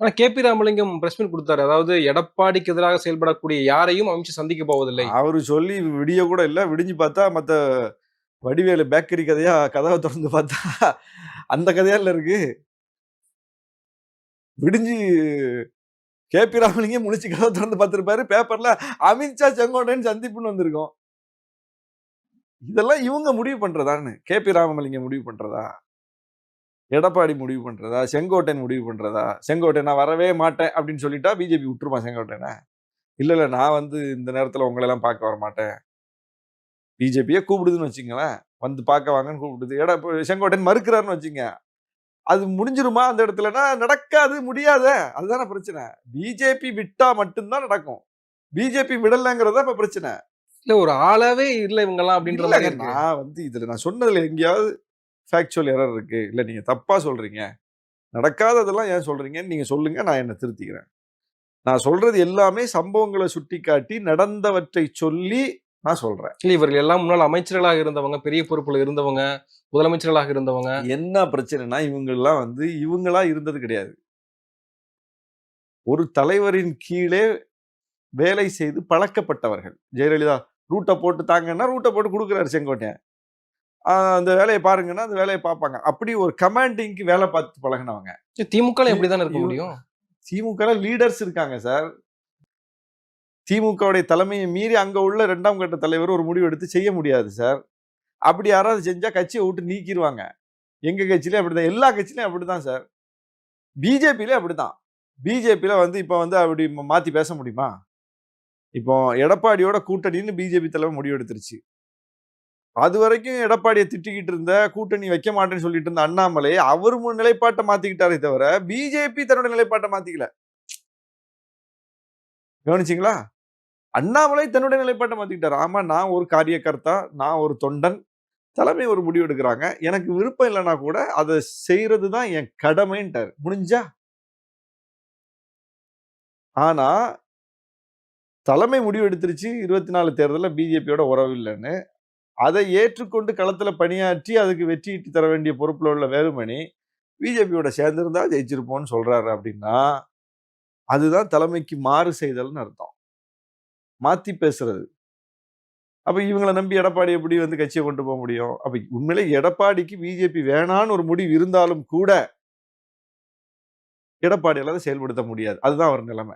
ஆனா KP. Ramalingam press meet குடுத்தாரு. அதாவது எடப்பாடிக்கு எதிராக செயல்படக்கூடிய யாரையும் அமைச்சு சந்திக்க போவதில்லை. அவரு சொல்லி விடிய கூட இல்ல. விடிஞ்சு பார்த்தா வடிவேலு பேக்கரி கதையா கதவ தொறந்து பார்த்தா அந்த கதையால இருக்கு. விடிஞ்சு கே.பி. ராமலிங்கம் முழிச்சு கதவ திறந்து பார்த்திருப்பாரு. பேப்பர்ல அமித்ஷா செங்கோட்டையன் சந்திப்புன்னு வந்திருக்கும். இதெல்லாம் இவங்க முடிவு பண்றதான்னு. கே.பி. ராமலிங்கம் முடிவு பண்றதா? எடப்பாடி முடிவு பண்றதா? செங்கோட்டையன் முடிவு பண்றதா? செங்கோட்டையன் நான் வரவே மாட்டேன் அப்படின்னு சொல்லிட்டா பிஜேபி விட்டுருமா செங்கோட்டையன? இல்ல நான் இந்த நேரத்துல உங்கள எல்லாம் பார்க்க வரமாட்டேன். பிஜேபியே கூப்பிடுதுன்னு வச்சுங்களேன். வந்து பார்க்க வாங்கன்னு கூப்பிடுது. செங்கோட்டையன் மறுக்கிறாருன்னு வச்சுங்க. அது முடிஞ்சிருமா அந்த இடத்துலனா? நடக்காது, முடியாதே. அதுதானே பிரச்சனை. பிஜேபி விட்டா மட்டும் தான் நடக்கும். பிஜேபி விடலங்கிறது தான் இப்ப பிரச்சனை. இல்ல ஒரு ஆளாவே இல்ல இவங்கலாம் அப்படின்ற மாரி இருக்கு. நான் இதுல நான் சொன்னதுல எங்கேயாவது ஃபேக்சுவல் எரர் இருக்கு. இல்ல நீங்க தப்பா சொல்றீங்க. நடக்காததெல்லாம் ஏன் சொல்றீங்கன்னு நீங்க சொல்லுங்க. நான் என்ன திருத்திக்கிறேன். நான் சொல்றது எல்லாமே சம்பவங்கள சுட்டிக்காட்டி நடந்தவற்றை சொல்லி நான் சொல்றேன். இல்ல இவர்கள் எல்லாம் முன்னாள் அமைச்சர்களாக இருந்தவங்க, பெரிய பொறுப்புல இருந்தவங்க, முதலமைச்சர்களாக இருந்தவங்க. என்ன பிரச்சனைனா இவங்கலாம் இவங்களா இருந்தது கிடையாது. ஒரு தலைவரின் கீழே வேலை செய்து பழக்கப்பட்டவர்கள். ஜெயலலிதா ரூட்ட போட்டு தாங்கன்னா ரூட்ட போட்டு குடுக்குறாரு செங்கோட்டையன். அந்த வேலைய பாருங்கன்னா அந்த வேலைய பார்ப்பாங்க. அப்படி ஒரு கமாண்டிங்க்கு வேலை பார்த்து பழகுனவங்க. திமுகல எப்படி தானே இருக்க முடியும்? திமுகல லீடர்ஸ் இருக்காங்க சார். திமுகவுடைய தலைமையை மீறி அங்க உள்ள 2ஆம் கட்ட தலைவர் ஒரு முடிவு எடுத்து செய்ய முடியாது சார். அப்படி யாராவது செஞ்சா கட்சிய விட்டு நீக்கிருவாங்க. எங்க கட்சியிலயும் அப்படிதான். எல்லா கட்சியிலயும் அப்படிதான் சார். பிஜேபிலயும் அப்படிதான். பிஜேபில இப்ப அப்படி மாத்தி பேச முடியுமா? இப்போ எடப்பாடியோட கூட்டணின்னு பிஜேபி தலைமை முடிவு எடுத்துருச்சு. அது வரைக்கும் எடப்பாடிய திட்டிக்கிட்டு இருந்த, கூட்டணி வைக்க மாட்டேன்னு சொல்லிட்டு இருந்த அண்ணாமலை, அவர் நிலைப்பாட்ட மாத்திக்கிட்டாரே தவிர, பிஜேபி தன்னுடைய நிலைப்பாட்ட மாத்திக்கல. கவனிச்சீங்களா? அண்ணாமலை தன்னுடைய நிலைப்பாட்ட மாத்திக்கிட்டாரு. ஆமா நான் ஒரு காரியகர்த்தா, நான் ஒரு தொண்டன். தலைமை ஒரு முடிவு எடுக்கிறாங்க. எனக்கு விருப்பம் இல்லன்னா கூட அத செய்யறது தான் என் கடமைன்ட்டாரு. முடிஞ்சா? ஆனா, தலைமை முடிவு எடுத்துருச்சு 24 தேர்தல்ல பிஜேபியோட உறவு இல்லன்னு. அதை ஏற்றுக்கொண்டு களத்துல பணியாற்றி அதுக்கு வெற்றி ஈட்டி தர வேண்டிய பொறுப்புல உள்ள வேலுமணி பிஜேபியோட சேர்ந்திருந்தா ஜெயிச்சிருப்போம்னு சொல்றாரு அப்படின்னா அதுதான் தலைமைக்கு மாறு செய்தல்னு அர்த்தம். மாத்தி பேசுறது. அப்ப இவங்களை நம்பி எடப்பாடி எப்படி கட்சியை கொண்டு போக முடியும்? அப்ப உண்மையிலே எடப்பாடிக்கு பிஜேபி வேணான்னு ஒரு முடிவு இருந்தாலும் கூட எடப்பாடியால செயல்படுத்த முடியாது. அதுதான் அவர் நிலைமை.